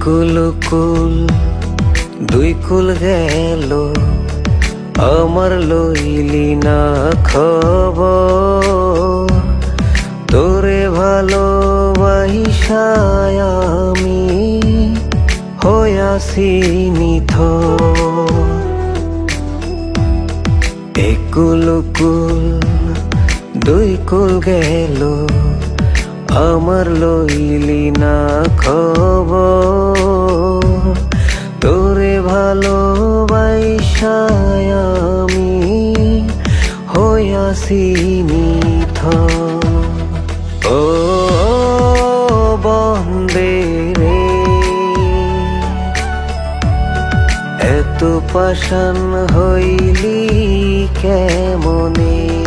কুল দুই কুল গেল, আমার লইলি না খবর। তোরে ভালোবাসায় আমি হইয়াছি নিথর। কুল দুই কুল গেল, আমার লইলি না খবর। তোরে ভালোবাসায় আমি হইয়াছি নিথর। ও বন্দে রে, এত পাষাণ হইলি কেমনে?